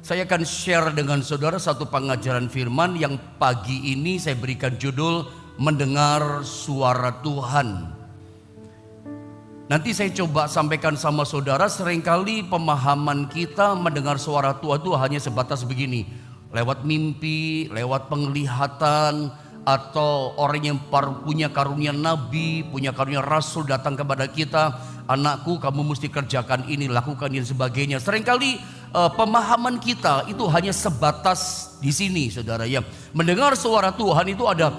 Saya akan share dengan saudara satu pengajaran firman yang pagi ini saya berikan judul Mendengar Suara Tuhan. Nanti saya coba sampaikan sama saudara, seringkali pemahaman kita mendengar suara Tuhan itu hanya sebatas begini. Lewat mimpi, lewat penglihatan, atau orang yang punya karunia nabi, punya karunia rasul datang kepada kita. Anakku, kamu mesti kerjakan ini, lakukan ini, sebagainya. Seringkali pemahaman kita itu hanya sebatas di sini, saudara ya. Mendengar suara Tuhan itu ada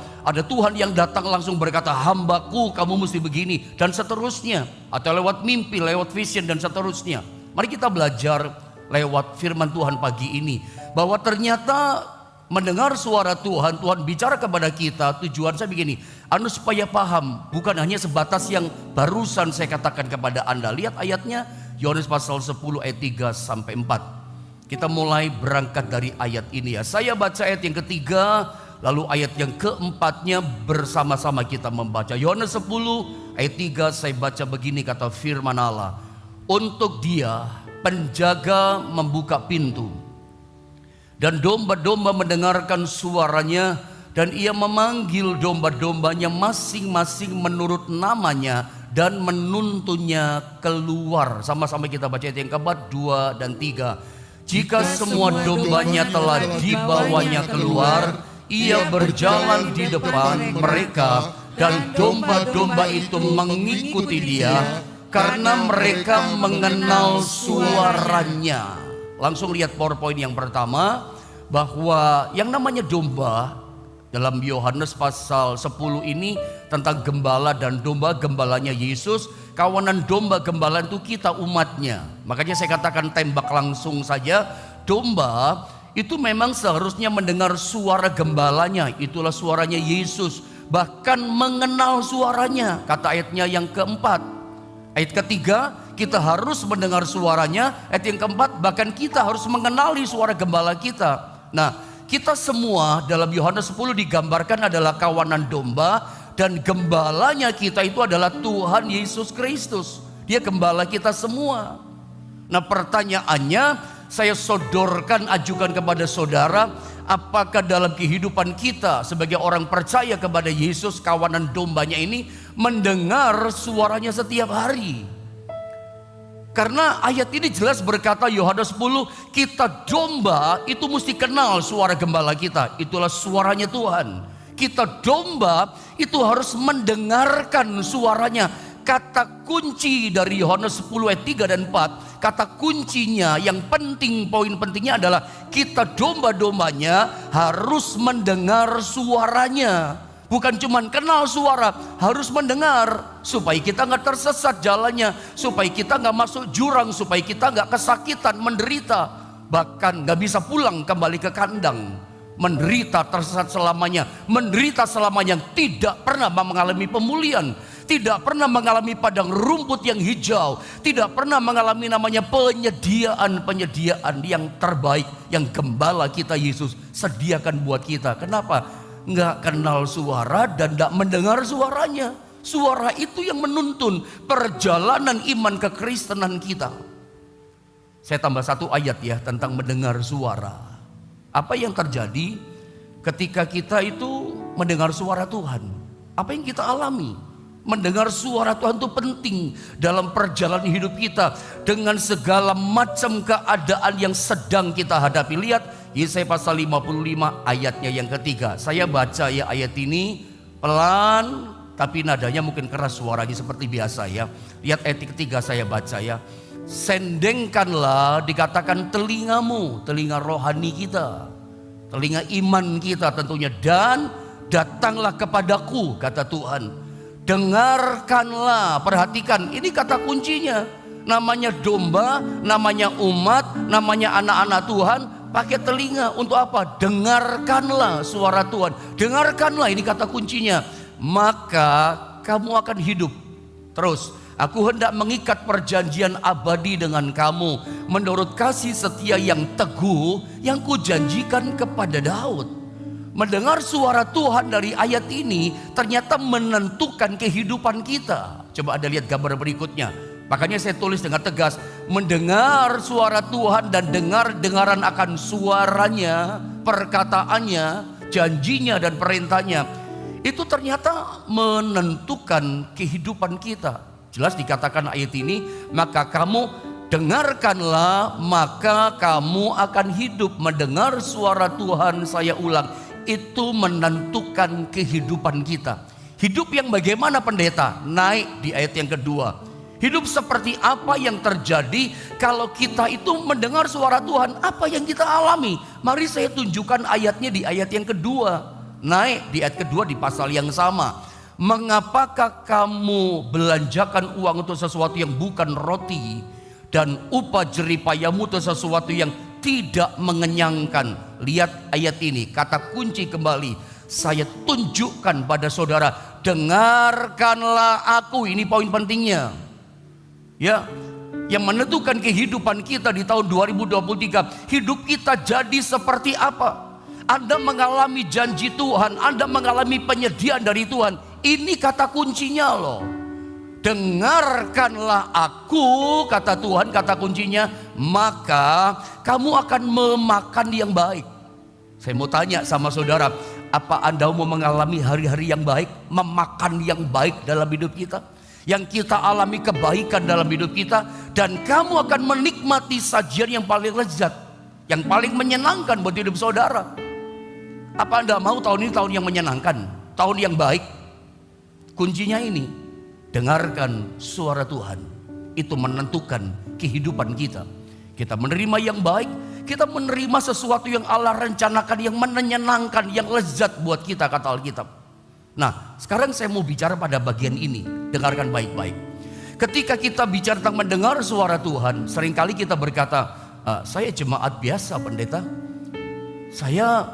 Tuhan yang datang langsung berkata, hambaku kamu mesti begini, dan seterusnya. Atau lewat mimpi, lewat vision, dan seterusnya. Mari kita belajar lewat firman Tuhan pagi ini, bahwa ternyata mendengar suara Tuhan, Tuhan bicara kepada kita. Tujuan saya begini, supaya paham, bukan hanya sebatas yang barusan saya katakan kepada Anda. Lihat ayatnya, Yohanes pasal 10 ayat 3 sampai 4. Kita mulai berangkat dari ayat ini ya. Saya baca ayat yang ketiga, lalu ayat yang keempatnya bersama-sama kita membaca. Yohanes 10 ayat 3 saya baca begini, kata firman Allah. Untuk Dia penjaga membuka pintu, dan domba-domba mendengarkan suaranya, dan Ia memanggil domba-dombanya masing-masing menurut namanya dan menuntunnya keluar. Sama-sama kita baca ayat yang keempat, 2 dan 3. Jika semua dombanya telah dibawanya keluar, Ia berjalan di depan mereka, dan domba-domba itu mengikuti Dia karena mereka mengenal suaranya. Langsung lihat PowerPoint yang pertama, bahwa yang namanya domba dalam Yohanes pasal 10 ini tentang gembala dan domba. Gembalanya Yesus, kawanan domba gembala itu kita umatnya. Makanya saya katakan tembak langsung saja, domba itu memang seharusnya mendengar suara gembalanya. Itulah suaranya Yesus, bahkan mengenal suaranya. Kata ayatnya yang keempat. Ayat ketiga, kita harus mendengar suaranya. Ayat yang keempat, bahkan kita harus mengenali suara gembala kita. Nah, kita semua dalam Yohanes 10 digambarkan adalah kawanan domba, dan gembalanya kita itu adalah Tuhan Yesus Kristus. Dia gembala kita semua. Nah, pertanyaannya saya sodorkan, ajukan kepada saudara, apakah dalam kehidupan kita sebagai orang percaya kepada Yesus, kawanan dombanya ini, mendengar suaranya setiap hari? Karena ayat ini jelas berkata, Yohanes 10, kita domba itu mesti kenal suara gembala kita. Itulah suaranya Tuhan. Kita domba itu harus mendengarkan suaranya. Kata kunci dari Yohanes 10 ayat 3 dan 4, kata kuncinya yang penting, poin pentingnya adalah kita domba-dombanya harus mendengar suaranya. Bukan cuma kenal suara, harus mendengar, supaya kita nggak tersesat jalannya, supaya kita nggak masuk jurang, supaya kita nggak kesakitan, menderita, bahkan nggak bisa pulang kembali ke kandang. Menderita tersesat selamanya, menderita selamanya, tidak pernah mengalami pemulihan, tidak pernah mengalami padang rumput yang hijau, tidak pernah mengalami namanya penyediaan yang terbaik yang gembala kita Yesus sediakan buat kita. Kenapa? Nggak kenal suara dan nggak mendengar suaranya. Suara itu yang menuntun perjalanan iman kekristenan kita. Saya tambah satu ayat ya tentang mendengar suara. Apa yang terjadi ketika kita itu mendengar suara Tuhan? Apa yang kita alami? Mendengar suara Tuhan itu penting dalam perjalanan hidup kita, dengan segala macam keadaan yang sedang kita hadapi. Lihat Yesaya pasal 55 ayatnya yang ketiga. Saya baca ya ayat ini pelan, tapi nadanya mungkin keras, suaranya seperti biasa ya. Lihat ayat ketiga saya baca ya. Sendengkanlah, dikatakan telingamu, telinga rohani kita, telinga iman kita tentunya, dan datanglah kepadaku, kata Tuhan. Dengarkanlah, perhatikan, ini kata kuncinya. Namanya domba, namanya umat, namanya anak-anak Tuhan, pakai telinga untuk apa? Dengarkanlah suara Tuhan. Dengarkanlah, ini kata kuncinya. Maka kamu akan hidup. Terus, aku hendak mengikat perjanjian abadi dengan kamu, menurut kasih setia yang teguh yang kujanjikan kepada Daud. Mendengar suara Tuhan dari ayat ini ternyata menentukan kehidupan kita. Coba Anda lihat gambar berikutnya. Makanya saya tulis dengan tegas, mendengar suara Tuhan dan dengar-dengaran akan suaranya, perkataannya, janjinya dan perintahnya, itu ternyata menentukan kehidupan kita. Jelas dikatakan ayat ini, maka kamu dengarkanlah, maka kamu akan hidup. Mendengar suara Tuhan, saya ulang, itu menentukan kehidupan kita. Hidup yang bagaimana pendeta? Naik di ayat yang kedua. Hidup seperti apa yang terjadi kalau kita itu mendengar suara Tuhan? Apa yang kita alami? Mari saya tunjukkan ayatnya di ayat yang kedua. Naik di ayat kedua di pasal yang sama. Mengapakah kamu belanjakan uang untuk sesuatu yang bukan roti, dan upah jeripayamu untuk sesuatu yang tidak mengenyangkan? Lihat ayat ini, kata kunci kembali. Saya tunjukkan pada saudara, dengarkanlah aku. Ini poin pentingnya. Ya, yang menentukan kehidupan kita di tahun 2023, hidup kita jadi seperti apa? Anda mengalami janji Tuhan, Anda mengalami penyediaan dari Tuhan. Ini kata kuncinya loh. Dengarkanlah aku, kata Tuhan, kata kuncinya, maka kamu akan memakan yang baik. Saya mau tanya sama saudara, apa Anda mau mengalami hari-hari yang baik, memakan yang baik dalam hidup kita? Yang kita alami kebaikan dalam hidup kita, dan kamu akan menikmati sajian yang paling lezat, yang paling menyenangkan buat hidup saudara. Apa Anda mau tahun ini tahun yang menyenangkan, tahun yang baik? Kuncinya ini, dengarkan suara Tuhan. Itu menentukan kehidupan kita. Kita menerima yang baik, kita menerima sesuatu yang Allah rencanakan, yang menyenangkan, yang lezat buat kita, kata Alkitab. Nah, sekarang saya mau bicara pada bagian ini. Dengarkan baik-baik. Ketika kita bicara tentang mendengar suara Tuhan, seringkali kita berkata, saya jemaat biasa pendeta, saya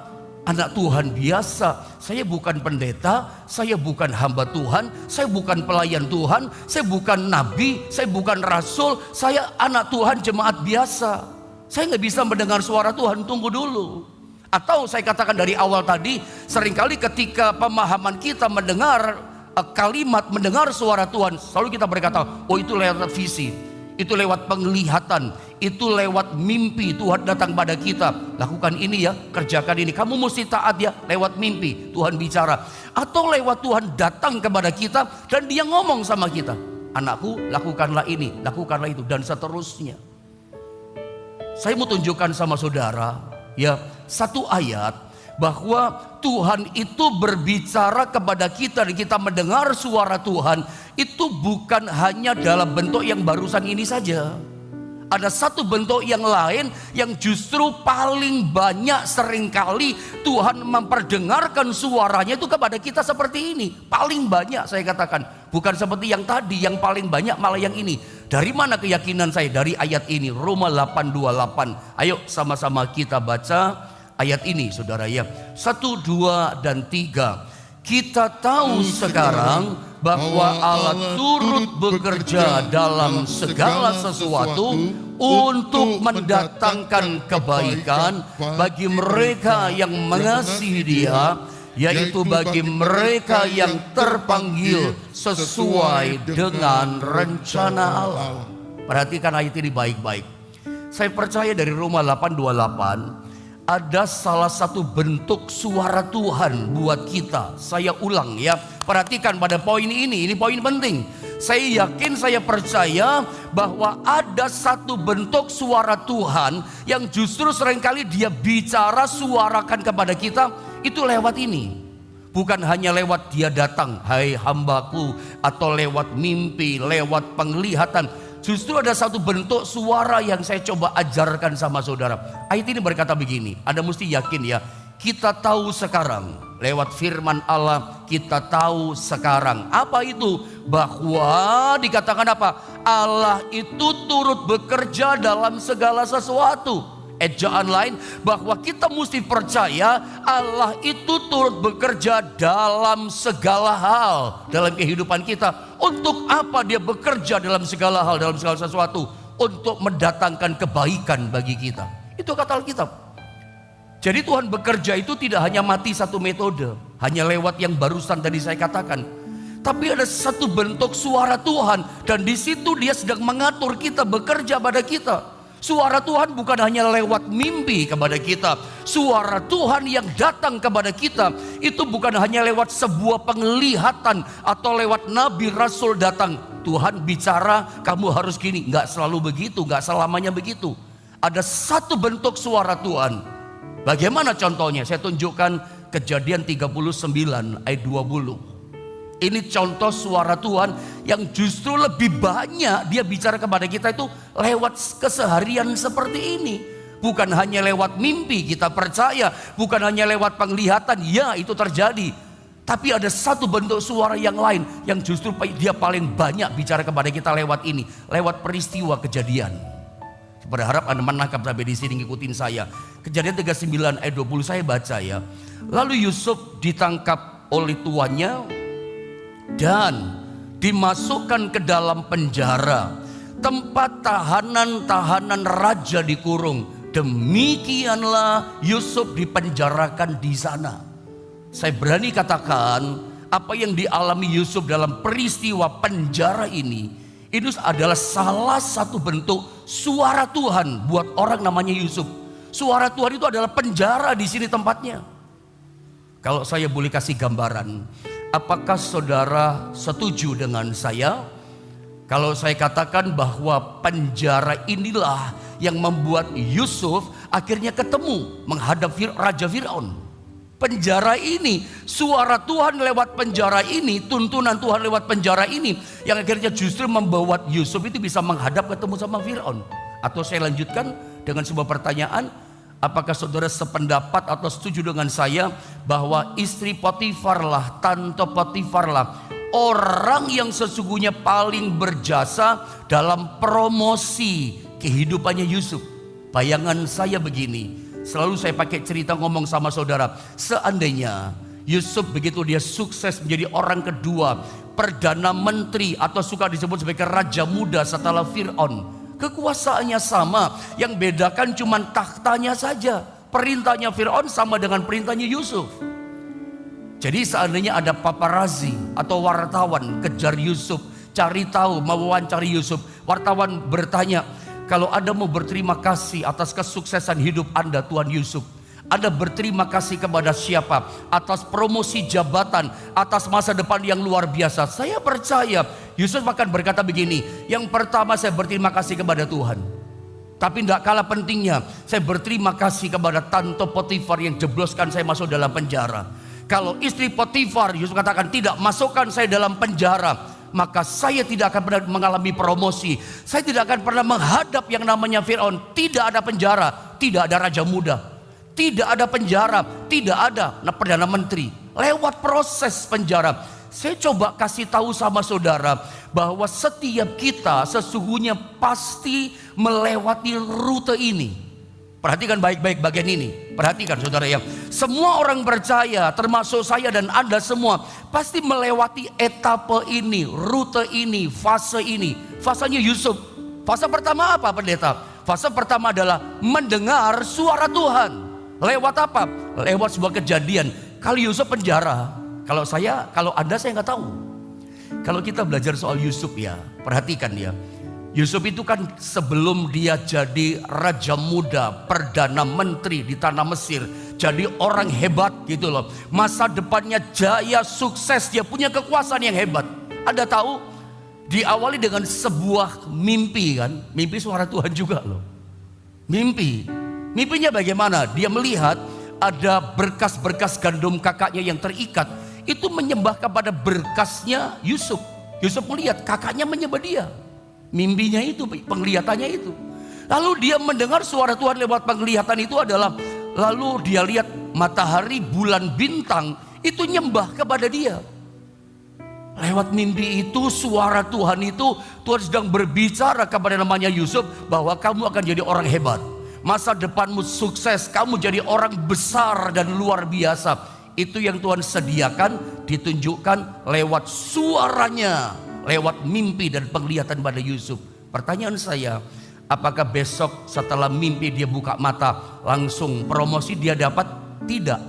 anak Tuhan biasa, saya bukan pendeta, saya bukan hamba Tuhan, saya bukan pelayan Tuhan, saya bukan nabi, saya bukan rasul, saya anak Tuhan jemaat biasa. Saya nggak bisa mendengar suara Tuhan. Tunggu dulu. Atau saya katakan dari awal tadi, seringkali ketika pemahaman kita mendengar kalimat mendengar suara Tuhan, selalu kita berkata, oh itu lewat visi, itu lewat penglihatan, itu lewat mimpi. Tuhan datang pada kita, lakukan ini ya, kerjakan ini, kamu mesti taat ya, lewat mimpi Tuhan bicara. Atau lewat Tuhan datang kepada kita dan dia ngomong sama kita, anakku lakukanlah ini, lakukanlah itu, dan seterusnya. Saya mau tunjukkan sama saudara ya, satu ayat bahwa Tuhan itu berbicara kepada kita dan kita mendengar suara Tuhan itu bukan hanya dalam bentuk yang barusan ini saja. Ada satu bentuk yang lain yang justru paling banyak seringkali Tuhan memperdengarkan suaranya itu kepada kita seperti ini. Paling banyak saya katakan, bukan seperti yang tadi, yang paling banyak malah yang ini. Dari mana keyakinan saya? Dari ayat ini, Roma 8:28. Ayo sama-sama kita baca ayat ini saudara ya. 1, 2, dan 3. Kita tahu sekarang bahwa Allah turut bekerja dalam segala sesuatu untuk mendatangkan kebaikan bagi mereka yang mengasihi Dia, yaitu bagi mereka yang terpanggil sesuai dengan rencana Allah. Perhatikan ayat ini baik-baik. Saya percaya dari Roma 8:28 ada salah satu bentuk suara Tuhan buat kita. Saya ulang ya, perhatikan pada poin ini poin penting. Saya yakin, saya percaya bahwa ada satu bentuk suara Tuhan yang justru seringkali Dia bicara, suarakan kepada kita itu lewat ini. Bukan hanya lewat Dia datang, hai hambaku, atau lewat mimpi, lewat penglihatan. Justru ada satu bentuk suara yang saya coba ajarkan sama saudara. Ayat ini berkata begini, Anda mesti yakin ya, kita tahu sekarang. Lewat firman Allah kita tahu sekarang. Apa itu? Bahwa dikatakan apa? Allah itu turut bekerja dalam segala sesuatu. Ejaan lain, bahwa kita mesti percaya Allah itu turut bekerja dalam segala hal dalam kehidupan kita. Untuk apa Dia bekerja dalam segala hal, dalam segala sesuatu? Untuk mendatangkan kebaikan bagi kita. Itu kata Alkitab. Jadi Tuhan bekerja itu tidak hanya mati satu metode, hanya lewat yang barusan tadi saya katakan. Tapi ada satu bentuk suara Tuhan, dan di situ dia sedang mengatur kita, bekerja pada kita. Suara Tuhan bukan hanya lewat mimpi kepada kita. Suara Tuhan yang datang kepada kita itu bukan hanya lewat sebuah penglihatan atau lewat nabi rasul datang. Tuhan bicara, kamu harus gini. Enggak selalu begitu, enggak selamanya begitu. Ada satu bentuk suara Tuhan. Bagaimana contohnya? Saya tunjukkan Kejadian 39 ayat 20. Ini contoh suara Tuhan yang justru lebih banyak dia bicara kepada kita itu lewat keseharian seperti ini. Bukan hanya lewat mimpi kita percaya, bukan hanya lewat penglihatan, ya itu terjadi. Tapi ada satu bentuk suara yang lain yang justru dia paling banyak bicara kepada kita lewat ini, lewat peristiwa kejadian. Saya berharap Anda menangkap sampai di sini, ngikutin saya. Kejadian 39 ayat 20 saya baca ya. Lalu Yusuf ditangkap oleh tuannya dan dimasukkan ke dalam penjara, tempat tahanan-tahanan raja dikurung. Demikianlah Yusuf dipenjarakan di sana. Saya berani katakan apa yang dialami Yusuf dalam peristiwa penjara ini, itu adalah salah satu bentuk suara Tuhan buat orang namanya Yusuf. Suara Tuhan itu adalah penjara di sini tempatnya. Kalau saya boleh kasih gambaran, apakah saudara setuju dengan saya kalau saya katakan bahwa penjara inilah yang membuat Yusuf akhirnya ketemu menghadap Raja Firaun? Penjara ini, suara Tuhan lewat penjara ini, tuntunan Tuhan lewat penjara ini yang akhirnya justru membawa Yusuf itu bisa menghadap ketemu sama Firaun. Atau saya lanjutkan dengan sebuah pertanyaan, apakah saudara sependapat atau setuju dengan saya bahwa istri Potifar lah, tante Potifar lah, orang yang sesungguhnya paling berjasa dalam promosi kehidupannya Yusuf? Bayangan saya begini, selalu saya pakai cerita ngomong sama saudara, seandainya Yusuf begitu dia sukses menjadi orang kedua, perdana menteri atau suka disebut sebagai raja muda setelah Firaun, kekuasaannya sama, yang bedakan cuma tahtanya saja. Perintahnya Firaun sama dengan perintahnya Yusuf. Jadi seandainya ada paparazzi atau wartawan kejar Yusuf, cari tahu, mewawancari Yusuf, wartawan bertanya, kalau Anda mau berterima kasih atas kesuksesan hidup Anda Tuan Yusuf, Anda berterima kasih kepada siapa? Atas promosi jabatan, atas masa depan yang luar biasa. Saya percaya Yusuf akan berkata begini, yang pertama saya berterima kasih kepada Tuhan. Tapi tidak kalah pentingnya, saya berterima kasih kepada tante Potifar yang jebloskan saya masuk dalam penjara. Kalau istri Potifar, Yusuf katakan, tidak masukkan saya dalam penjara, maka saya tidak akan pernah mengalami promosi. Saya tidak akan pernah menghadap yang namanya Firaun. Tidak ada penjara, tidak ada raja muda, tidak ada penjara, tidak ada perdana menteri. Lewat proses penjara, saya coba kasih tahu sama saudara bahwa setiap kita sesungguhnya pasti melewati rute ini. Perhatikan baik-baik bagian ini. Perhatikan saudara ya. Semua orang percaya, termasuk saya dan Anda semua, pasti melewati etape ini, rute ini, fase ini. Fasenya Yusuf. Fase pertama apa pendeta? Fase pertama adalah mendengar suara Tuhan. Lewat apa? Lewat sebuah kejadian. Kalau Yusuf penjara, kalau Anda saya nggak tahu. Kalau kita belajar soal Yusuf ya, perhatikan ya. Yusuf itu kan sebelum dia jadi raja muda, perdana menteri di tanah Mesir, jadi orang hebat gitu loh. Masa depannya jaya, sukses, dia punya kekuasaan yang hebat. Anda tahu, diawali dengan sebuah mimpi kan, mimpi suara Tuhan juga loh. Mimpinya bagaimana? Dia melihat ada berkas-berkas gandum kakaknya yang terikat, itu menyembah kepada berkasnya Yusuf. Yusuf melihat kakaknya menyembah dia. Mimpinya itu, penglihatannya itu. Lalu dia mendengar suara Tuhan lewat penglihatan itu adalah, lalu dia lihat matahari, bulan, bintang itu nyembah kepada dia. Lewat mimpi itu, suara Tuhan itu, Tuhan sedang berbicara kepada namanya Yusuf bahwa kamu akan jadi orang hebat. Masa depanmu sukses, kamu jadi orang besar dan luar biasa. Itu yang Tuhan sediakan, ditunjukkan lewat suaranya, lewat mimpi dan penglihatan pada Yusuf. Pertanyaan saya, apakah besok setelah mimpi dia buka mata langsung promosi dia dapat? Tidak.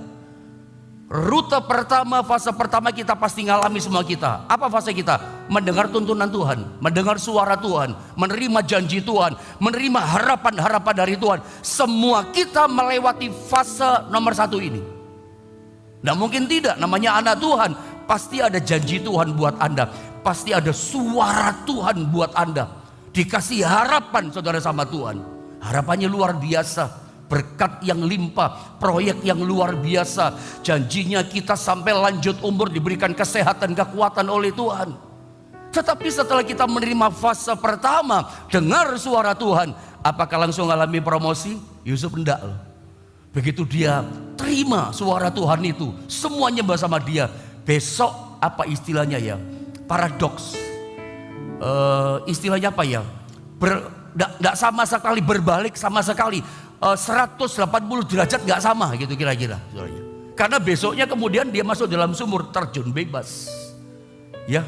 Rute pertama, fase pertama kita pasti ngalami semua kita. Apa fase kita? Mendengar tuntunan Tuhan, mendengar suara Tuhan, menerima janji Tuhan, menerima harapan-harapan dari Tuhan. Semua kita melewati fase nomor 1 ini. Tidak mungkin tidak, namanya anak Tuhan. Pasti ada janji Tuhan buat Anda. Pasti ada suara Tuhan buat Anda. Dikasih harapan saudara sama Tuhan. Harapannya luar biasa. Berkat yang limpah, proyek yang luar biasa. Janjinya kita sampai lanjut umur diberikan kesehatan, kekuatan oleh Tuhan. Tetapi setelah kita menerima fase pertama, dengar suara Tuhan, apakah langsung alami promosi? Yusuf enggak loh. Begitu dia terima suara Tuhan itu, semuanya bersama dia. Besok apa istilahnya ya? Paradoks. Istilahnya apa ya? Enggak sama sekali, berbalik sama sekali. 180 derajat nggak sama gitu kira-kira. Karena besoknya kemudian dia masuk dalam sumur, terjun bebas. Ya,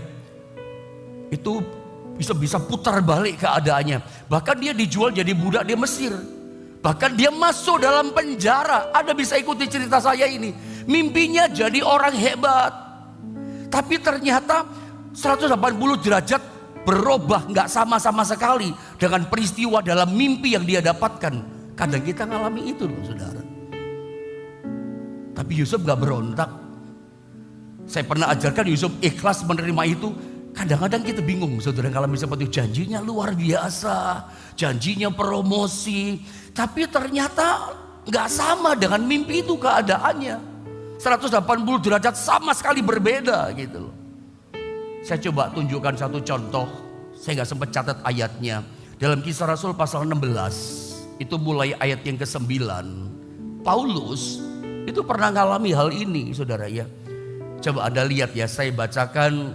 itu bisa putar balik keadaannya. Bahkan dia dijual jadi budak di Mesir. Bahkan dia masuk dalam penjara. Anda bisa ikuti cerita saya ini. Mimpinya jadi orang hebat. Tapi ternyata 180 derajat berubah, nggak sama sekali dengan peristiwa dalam mimpi yang dia dapatkan. Kadang kita ngalami itu loh saudara. Tapi Yusuf gak berontak. Saya pernah ajarkan Yusuf ikhlas menerima itu. Kadang-kadang kita bingung saudara, ngalami seperti itu. Janjinya luar biasa, janjinya promosi, tapi ternyata gak sama dengan mimpi itu keadaannya. 180 derajat sama sekali berbeda gitu loh. Saya coba tunjukkan satu contoh. Saya gak sempat catat ayatnya. Dalam Kisah Rasul pasal 16, itu mulai ayat yang ke-9. Paulus itu pernah ngalami hal ini saudara ya. Coba Anda lihat ya, saya bacakan,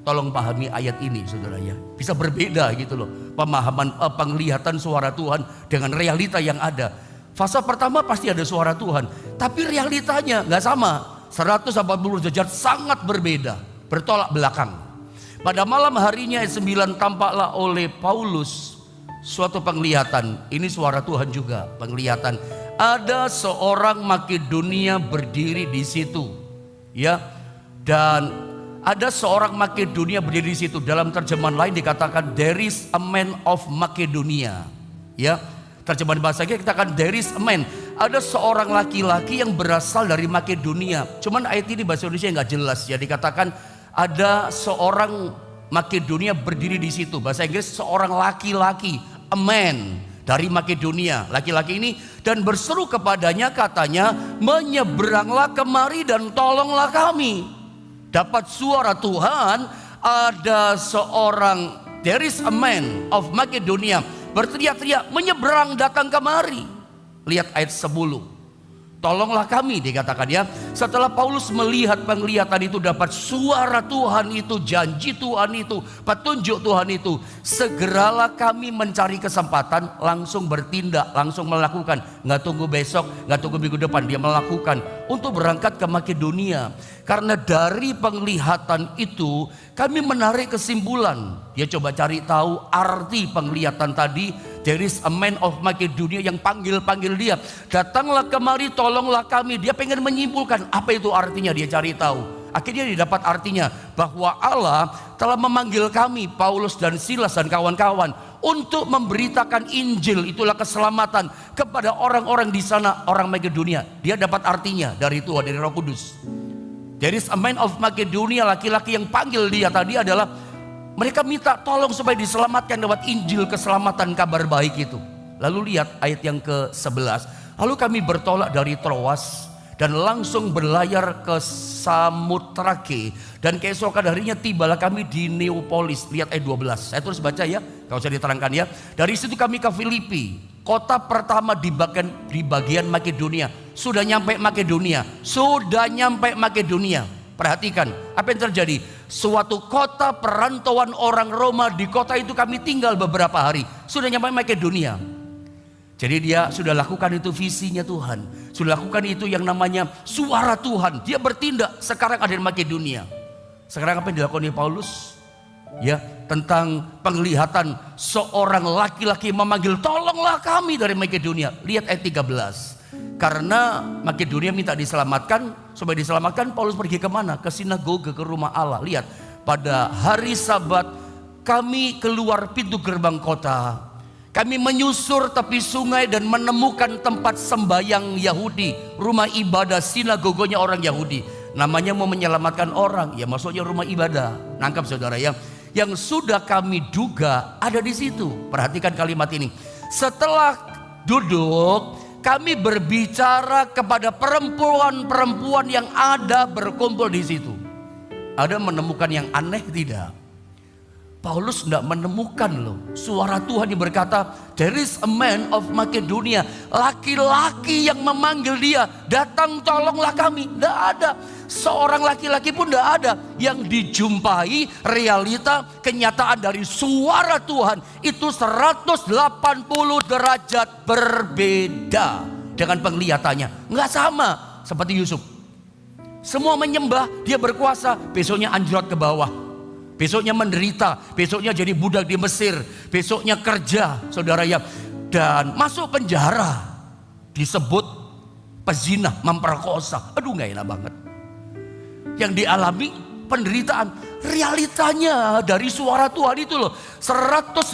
tolong pahami ayat ini saudara ya. Bisa berbeda gitu loh pemahaman, penglihatan suara Tuhan dengan realita yang ada. Fase pertama pasti ada suara Tuhan, tapi realitanya gak sama. 180 derajat sangat berbeda, bertolak belakang. Pada malam harinya ayat 9, tampaklah oleh Paulus suatu penglihatan. Ini suara Tuhan juga, penglihatan. Ada seorang Makedonia berdiri di situ, ya. Dan ada seorang Makedonia berdiri di situ. Dalam terjemahan lain dikatakan there is a man of Makedonia, ya. Terjemahan bahasa kita katakan there is a man. Ada seorang laki-laki yang berasal dari Makedonia. Cuman ayat ini bahasa Indonesia nggak jelas ya. Dikatakan ada seorang Makedonia berdiri di situ. Bahasa Inggris seorang laki-laki, a man dari Makedonia, laki-laki ini, dan berseru kepadanya, katanya, menyeberanglah kemari dan tolonglah kami. Dapat suara Tuhan, ada seorang, there is a man of Makedonia, berteriak-teriak, menyeberang datang kemari. Lihat ayat 10. Tolonglah kami dikatakan ya. Setelah Paulus melihat penglihatan itu, dapat suara Tuhan itu, janji Tuhan itu, petunjuk Tuhan itu, segeralah kami mencari kesempatan, langsung bertindak, langsung melakukan. Nggak tunggu besok, nggak tunggu minggu depan, dia melakukan untuk berangkat ke Makedonia. Karena dari penglihatan itu kami menarik kesimpulan. Dia coba cari tahu arti penglihatan tadi. There is a man of Makedonia yang panggil-panggil dia. Datanglah kemari, tolonglah kami. Dia pengen menyimpulkan apa itu artinya, dia cari tahu. Akhirnya dia dapat artinya bahwa Allah telah memanggil kami, Paulus dan Silas dan kawan-kawan, untuk memberitakan Injil, itulah keselamatan, kepada orang-orang di sana, orang Makedonia. Dia dapat artinya dari Tuhan, dari Roh Kudus. There is a man of Makedonia, laki-laki yang panggil dia tadi adalah mereka minta tolong supaya diselamatkan lewat Injil keselamatan, kabar baik itu. Lalu lihat ayat yang ke-11. Lalu kami bertolak dari Troas dan langsung berlayar ke Samotrake, dan keesokan harinya tibalah kami di Neapolis. Lihat ayat 12. Saya terus baca ya, kalau saya diterangkan ya. Dari situ kami ke Filipi, kota pertama di bagian Makedonia. Sudah nyampe Makedonia. Perhatikan apa yang terjadi. Suatu kota perantauan orang Roma, di kota itu kami tinggal beberapa hari. Sudah nyampe Makedonia. Jadi dia sudah lakukan itu visinya Tuhan. Sudah lakukan itu yang namanya suara Tuhan. Dia bertindak, sekarang ada di Makedonia. Sekarang apa yang dilakukan oleh Paulus? Ya, tentang penglihatan seorang laki-laki memanggil, tolonglah kami dari Makedonia. Lihat ayat 13. Karena Makedonia minta diselamatkan, supaya diselamatkan Paulus pergi kemana? Ke sinagoga, ke rumah Allah. Lihat, pada hari Sabat kami keluar pintu gerbang kota. Kami menyusur tepi sungai dan menemukan tempat sembayang Yahudi, rumah ibadah sinagogonya orang Yahudi. Namanya mau menyelamatkan orang, ya maksudnya rumah ibadah. Nangkap saudara ya? Yang sudah kami duga ada di situ. Perhatikan kalimat ini. Setelah duduk, kami berbicara kepada perempuan-perempuan yang ada berkumpul di situ. Ada menemukan yang aneh tidak? Paulus tidak menemukan loh suara Tuhan yang berkata, there is a man of Makedonia, laki-laki yang memanggil dia, datang tolonglah kami. Tidak ada, seorang laki-laki pun tidak ada. Yang dijumpai realita kenyataan dari suara Tuhan itu 180 derajat berbeda dengan penglihatannya. Nggak sama seperti Yusuf. Semua menyembah, dia berkuasa, besoknya anjlok ke bawah. Besoknya menderita, besoknya jadi budak di Mesir, besoknya kerja, saudara ya, dan masuk penjara, disebut pezina, memperkosa. Aduh, nggak enak banget. Yang dialami penderitaan, realitanya dari suara Tuhan itu loh, 180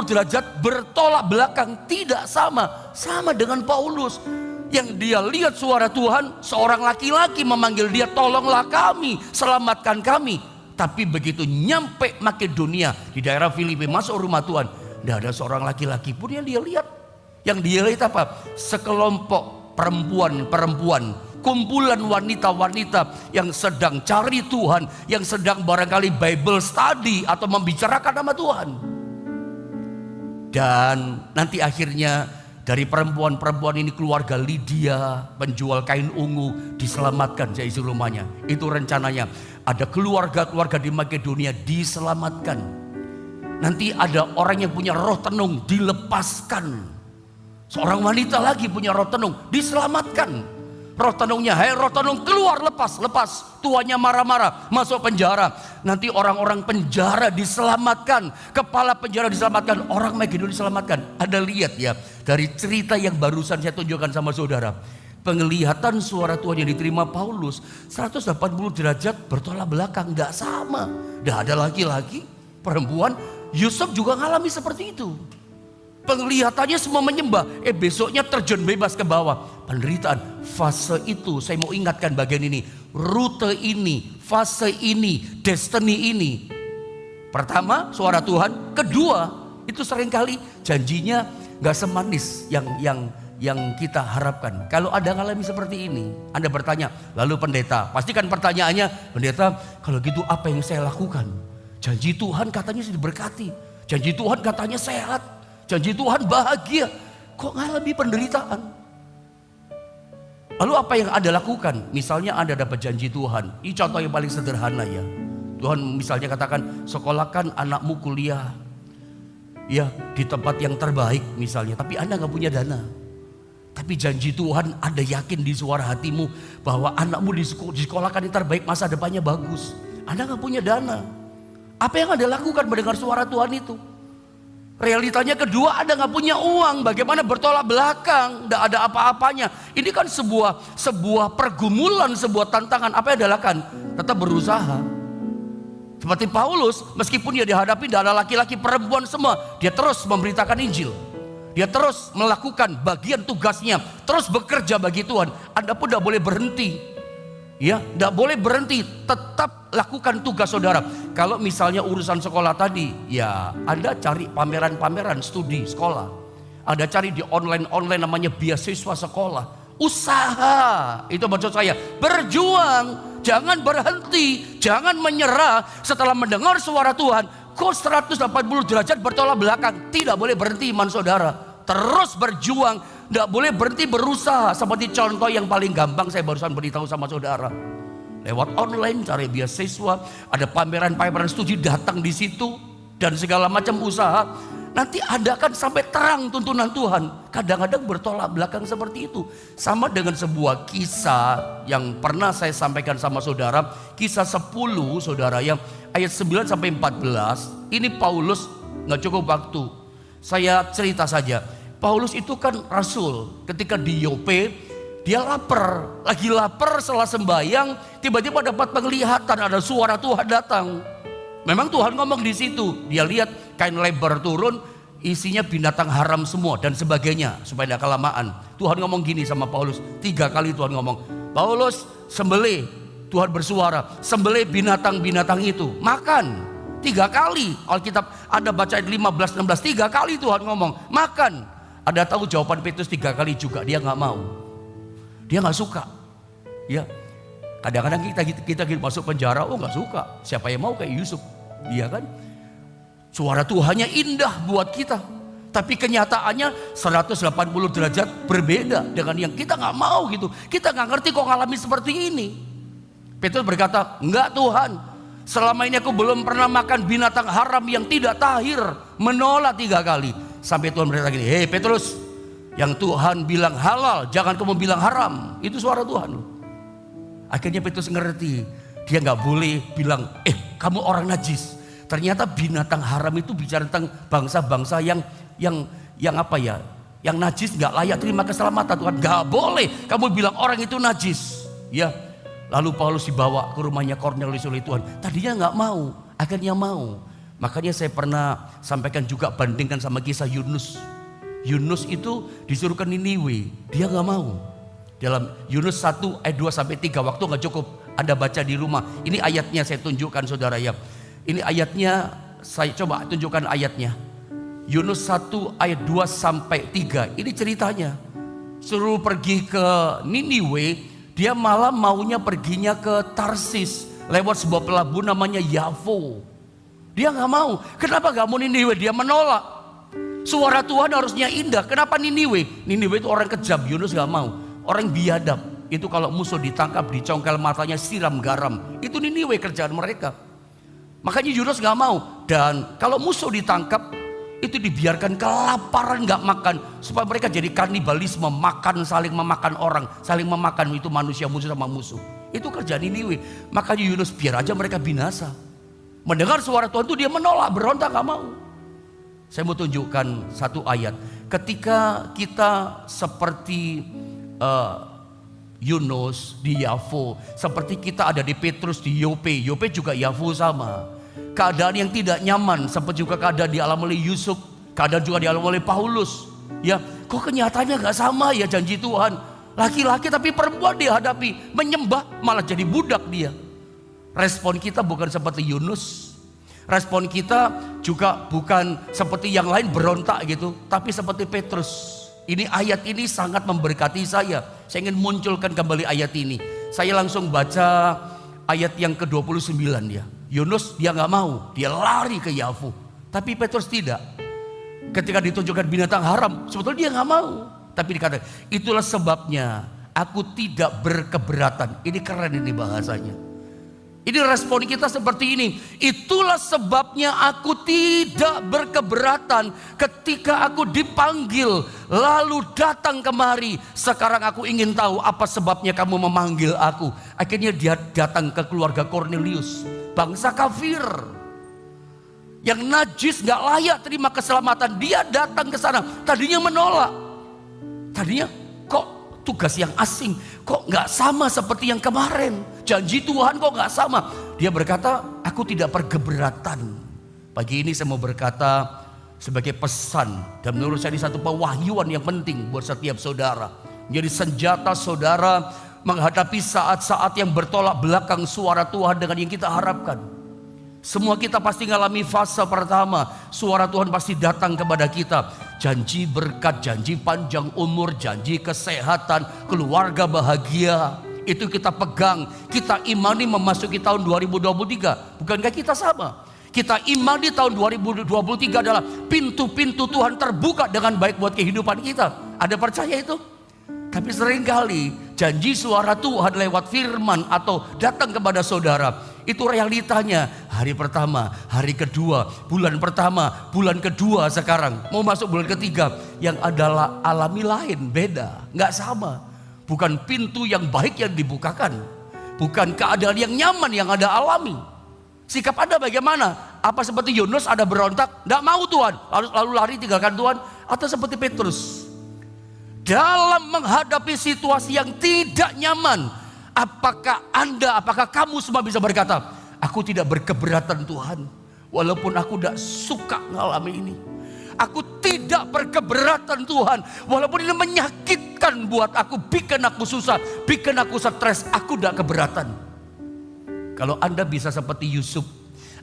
derajat bertolak belakang, tidak sama. Sama dengan Paulus, yang dia lihat suara Tuhan, seorang laki-laki memanggil dia, tolonglah kami, selamatkan kami. Tapi begitu nyampe Makedonia, di daerah Filipi, masuk rumah Tuhan, tidak ada seorang laki-laki pun yang dia lihat. Yang dia lihat apa? Sekelompok perempuan-perempuan, kumpulan wanita-wanita yang sedang cari Tuhan, yang sedang barangkali Bible study atau membicarakan nama Tuhan. Dan nanti akhirnya dari perempuan-perempuan ini keluarga Lydia, penjual kain ungu, diselamatkan dari isi rumahnya. Itu rencananya. Ada keluarga-keluarga di Makedonia diselamatkan. Nanti ada orang yang punya roh tenung dilepaskan. Seorang wanita lagi punya roh tenung diselamatkan. Roh tenungnya, hai roh tenung keluar, lepas. Tuannya marah-marah, masuk penjara. Nanti orang-orang penjara diselamatkan. Kepala penjara diselamatkan. Orang Makedonia diselamatkan. Ada lihat ya, dari cerita yang barusan saya tunjukkan sama saudara. Penglihatan suara Tuhan yang diterima Paulus 180 derajat bertolak belakang, tidak sama. Tidak ada laki-laki, perempuan. Yusuf juga ngalami seperti itu. Penglihatannya semua menyembah, besoknya terjun bebas ke bawah. Penderitaan, fase itu saya mau ingatkan bagian ini. Rute ini, fase ini, destiny ini. Pertama suara Tuhan, kedua itu seringkali janjinya gak semanis yang kita harapkan. Kalau ada ngalami seperti ini, Anda bertanya, lalu pendeta, pastikan pertanyaannya, pendeta, kalau gitu apa yang saya lakukan? Janji Tuhan katanya sudah diberkati, janji Tuhan katanya sehat, janji Tuhan bahagia, kok ngalami penderitaan? Lalu apa yang Anda lakukan? Misalnya Anda dapat janji Tuhan, ini contoh yang paling sederhana ya. Tuhan misalnya katakan, sekolahkan anakmu kuliah, ya di tempat yang terbaik misalnya, tapi Anda nggak punya dana. Tapi janji Tuhan, Anda yakin di suara hatimu bahwa anakmu disekolahkan yang terbaik, masa depannya bagus. Anda gak punya dana. Apa yang Anda lakukan mendengar suara Tuhan itu? Realitanya kedua, Anda gak punya uang. Bagaimana bertolak belakang? Gak ada apa-apanya. Ini kan sebuah pergumulan, sebuah tantangan. Apa yang Anda lakukan? Tetap berusaha. Seperti Paulus, meskipun dia dihadapi tidak ada laki-laki, perempuan semua, dia terus memberitakan Injil. Dia terus melakukan bagian tugasnya, terus bekerja bagi Tuhan. Anda pun tidak boleh berhenti. Ya, tidak boleh berhenti, tetap lakukan tugas saudara. Kalau misalnya urusan sekolah tadi, ya Anda cari pameran-pameran studi sekolah. Anda cari di online namanya beasiswa sekolah. Usaha, itu maksud saya, berjuang, jangan berhenti, jangan menyerah setelah mendengar suara Tuhan. Kok 180 derajat bertolak belakang? Tidak boleh berhenti iman saudara. Terus berjuang, tidak boleh berhenti berusaha. Seperti contoh yang paling gampang saya barusan beritahu sama saudara. Lewat online cari beasiswa, ada pameran-pameran studi, datang di situ dan segala macam usaha. Nanti ada kan sampai terang tuntunan Tuhan. Kadang-kadang bertolak belakang seperti itu. Sama dengan sebuah kisah yang pernah saya sampaikan sama saudara. Kisah 10 saudara, yang ayat 9 sampai 14. Ini Paulus, gak cukup waktu, saya cerita saja. Paulus itu kan rasul. Ketika di Yope, Dia lapar, lagi lapar setelah sembahyang, tiba-tiba dapat penglihatan, ada suara Tuhan datang. Memang Tuhan ngomong di situ. Dia lihat kain lebar turun, isinya binatang haram semua dan sebagainya, supaya tidak kelamaan. Tuhan ngomong gini sama Paulus, 3 kali Tuhan ngomong, Paulus sembelih. Tuhan bersuara, sembelih binatang-binatang itu, makan. 3 kali. Alkitab ada baca 15-16, 3 kali Tuhan ngomong, makan. Ada tahu jawaban Petrus 3 kali juga, dia nggak mau. Dia nggak suka. Ya, kadang-kadang kita masuk penjara, oh nggak suka. Siapa yang mau kayak Yusuf, iya kan? Suara Tuhannya indah buat kita, tapi kenyataannya 180 derajat berbeda dengan yang kita nggak mau gitu. Kita nggak ngerti kok ngalami seperti ini. Petrus berkata, enggak Tuhan, selama ini aku belum pernah makan binatang haram yang tidak tahir. Menolak 3 kali. Sampai Tuhan berkata gini, hei Petrus, yang Tuhan bilang halal, jangan kamu bilang haram. Itu suara Tuhan. Akhirnya Petrus ngerti, dia nggak boleh bilang, kamu orang najis. Ternyata binatang haram itu bicara tentang bangsa-bangsa yang apa ya, yang najis, nggak layak terima keselamatan Tuhan. Nggak boleh kamu bilang orang itu najis. Ya, lalu Paulus dibawa ke rumahnya Kornelius oleh Tuhan. Tadinya nggak mau, akhirnya mau. Makanya saya pernah sampaikan juga, bandingkan sama kisah Yunus. Yunus itu disuruh ke Niniwe, dia nggak mau. Dalam Yunus 1 ayat 2-3, waktu nggak cukup, Anda baca di rumah. Ini ayatnya saya tunjukkan saudara ya. Ini ayatnya, saya coba tunjukkan ayatnya. Yunus 1 ayat 2-3, ini ceritanya. Suruh pergi ke Niniwe, dia malah maunya perginya ke Tarsis lewat sebuah pelabuhan namanya Yafo. Dia nggak mau. Kenapa nggak mau Niniwe? Dia menolak. Suara Tuhan harusnya indah. Kenapa Niniwe? Niniwe itu orang kejam. Yunus nggak mau. Orang biadab. Itu kalau musuh ditangkap, dicongkel matanya, siram garam. Itu Niniwe kerjaan mereka. Makanya Yunus nggak mau. Dan kalau musuh ditangkap, itu dibiarkan kelaparan, nggak makan, supaya mereka jadi kanibalisme, makan, saling memakan orang, saling memakan itu manusia, musuh sama musuh. Itu kerjaan Niniwe. Makanya Yunus biar aja mereka binasa. Mendengar suara Tuhan itu dia menolak, berontak, nggak mau. Saya mau tunjukkan satu ayat. Ketika kita seperti Yunus di Yafo, seperti kita ada di Petrus di Yope. Yope juga Yafo sama. Keadaan yang tidak nyaman, seperti juga keadaan dialami oleh Yusuf, keadaan juga dialami oleh Paulus. Ya, kok kenyataannya nggak sama ya janji Tuhan. Laki-laki tapi perempuan dihadapi, menyembah malah jadi budak dia. Respon kita bukan seperti Yunus. Respon kita juga bukan seperti yang lain berontak gitu, tapi seperti Petrus. Ini ayat ini sangat memberkati saya. Saya ingin munculkan kembali ayat ini. Saya langsung baca ayat yang ke-29 ya. Yunus dia nggak mau, dia lari ke Yafo. Tapi Petrus tidak. Ketika ditunjukkan binatang haram, sebetulnya dia nggak mau. Tapi dikatakan, itulah sebabnya aku tidak berkeberatan. Ini keren ini bahasanya. Ini respon kita seperti ini. Itulah sebabnya aku tidak berkeberatan ketika aku dipanggil lalu datang kemari. Sekarang aku ingin tahu apa sebabnya kamu memanggil aku. Akhirnya dia datang ke keluarga Kornelius, bangsa kafir yang najis, gak layak terima keselamatan. Dia datang ke sana. Tadinya menolak. Tadinya kok tugas yang asing, kok gak sama seperti yang kemarin. Janji Tuhan kok gak sama. Dia berkata, aku tidak berkeberatan. Pagi ini saya mau berkata sebagai pesan, dan menurut saya ini satu pewahyuan yang penting buat setiap saudara. Jadi senjata saudara menghadapi saat-saat yang bertolak belakang suara Tuhan dengan yang kita harapkan. Semua kita pasti ngalami fase pertama. Suara Tuhan pasti datang kepada kita. Janji berkat, janji panjang umur, janji kesehatan, keluarga bahagia. Itu kita pegang, kita imani memasuki tahun 2023. Bukankah kita sama? Kita imani tahun 2023 adalah pintu-pintu Tuhan terbuka dengan baik buat kehidupan kita. Ada percaya itu? Tapi seringkali janji suara Tuhan lewat firman atau datang kepada saudara, itu realitanya hari pertama, hari kedua, bulan pertama, bulan kedua, sekarang mau masuk bulan ketiga, yang adalah alami lain, beda, nggak sama. Bukan pintu yang baik yang dibukakan, bukan keadaan yang nyaman yang Anda alami. Sikap Anda bagaimana? Apa seperti Yunus ada berontak, nggak mau Tuhan, lalu lari tinggalkan Tuhan, atau seperti Petrus? dalam menghadapi situasi yang tidak nyaman, apakah kamu semua bisa berkata, aku tidak berkeberatan Tuhan, walaupun aku tidak suka ngalami ini. Aku tidak berkeberatan Tuhan, walaupun ini menyakitkan buat aku, bikin aku susah, bikin aku stres, aku tidak keberatan. Kalau Anda bisa seperti Yusuf,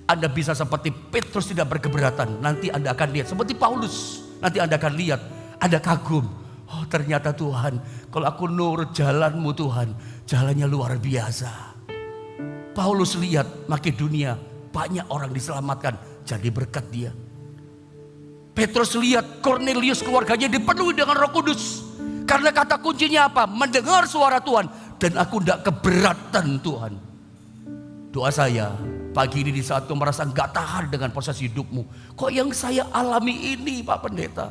Anda bisa seperti Petrus tidak berkeberatan, nanti Anda akan lihat seperti Paulus. Nanti Anda akan lihat, Anda kagum. Oh ternyata Tuhan, kalau aku nurut jalanmu Tuhan, jalannya luar biasa. Paulus lihat Makedonia, banyak orang diselamatkan, jadi berkat dia. Petrus lihat Cornelius keluarganya dipenuhi dengan Roh Kudus. Karena kata kuncinya apa? Mendengar suara Tuhan. Dan aku tidak keberatan Tuhan. Doa saya pagi ini di saat kau merasa gak tahan dengan proses hidupmu. Kok yang saya alami ini Pak Pendeta?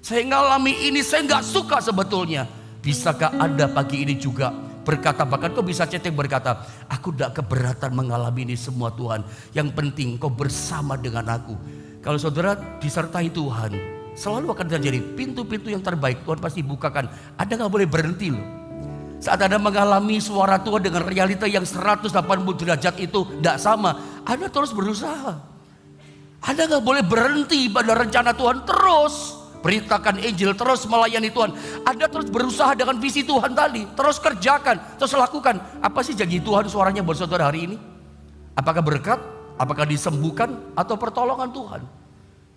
Saya ngalami ini, saya gak suka sebetulnya. Bisakah Anda pagi ini juga berkata, bahkan kau bisa chatting berkata, aku tidak keberatan mengalami ini semua Tuhan. Yang penting kau bersama dengan aku. Kalau saudara disertai Tuhan, selalu akan terjadi pintu-pintu yang terbaik Tuhan pasti bukakan. Anda gak boleh berhenti loh. Saat Anda mengalami suara Tuhan dengan realita yang 180 derajat itu tidak sama, Anda terus berusaha. Anda gak boleh berhenti pada rencana Tuhan, terus beritakan Injil, terus melayani Tuhan. Anda terus berusaha dengan visi Tuhan tadi, terus kerjakan, terus lakukan. Apa sih janji Tuhan suaranya buat saudara hari ini? Apakah berkat? Apakah disembuhkan atau pertolongan Tuhan?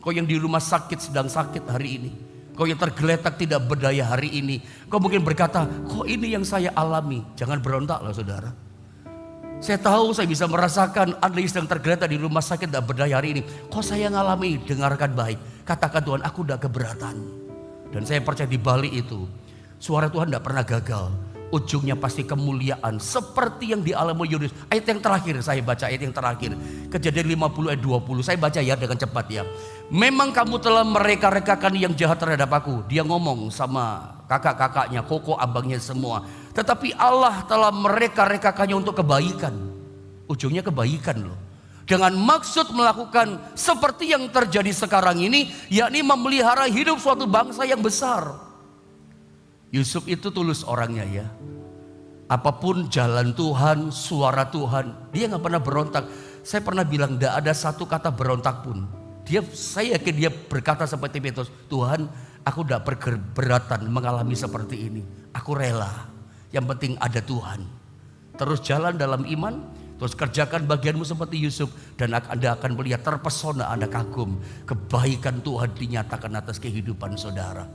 Kau yang di rumah sakit sedang sakit hari ini, kau yang tergeletak tidak berdaya hari ini, kau mungkin berkata, kok ini yang saya alami. Jangan berontak loh saudara. Saya tahu, saya bisa merasakan Anda yang sedang tergeletak di rumah sakit tidak berdaya hari ini. Kok saya ngalami? Dengarkan baik. Katakan Tuhan, aku udah keberatan. Dan saya percaya di balik itu, suara Tuhan tidak pernah gagal. Ujungnya pasti kemuliaan seperti yang dialami Yunus. Ayat yang terakhir saya baca, ayat yang terakhir Kejadian 50 ayat 20. Saya baca ya dengan cepat ya. Memang kamu telah mereka-rekakan yang jahat terhadap aku. Dia ngomong sama kakak-kakaknya, koko abangnya semua. Tetapi Allah telah mereka-rekakannya untuk kebaikan. Ujungnya kebaikan loh. Dengan maksud melakukan seperti yang terjadi sekarang ini, yakni memelihara hidup suatu bangsa yang besar. Yusuf itu tulus orangnya ya. Apapun jalan Tuhan, suara Tuhan, dia gak pernah berontak. Saya pernah bilang tidak ada satu kata berontak pun. Saya yakin dia berkata seperti Petrus, Tuhan aku tidak berkeberatan mengalami seperti ini. Aku rela, yang penting ada Tuhan. Terus jalan dalam iman, terus kerjakan bagianmu seperti Yusuf. Dan Anda akan melihat terpesona, Anda kagum. Kebaikan Tuhan dinyatakan atas kehidupan saudara.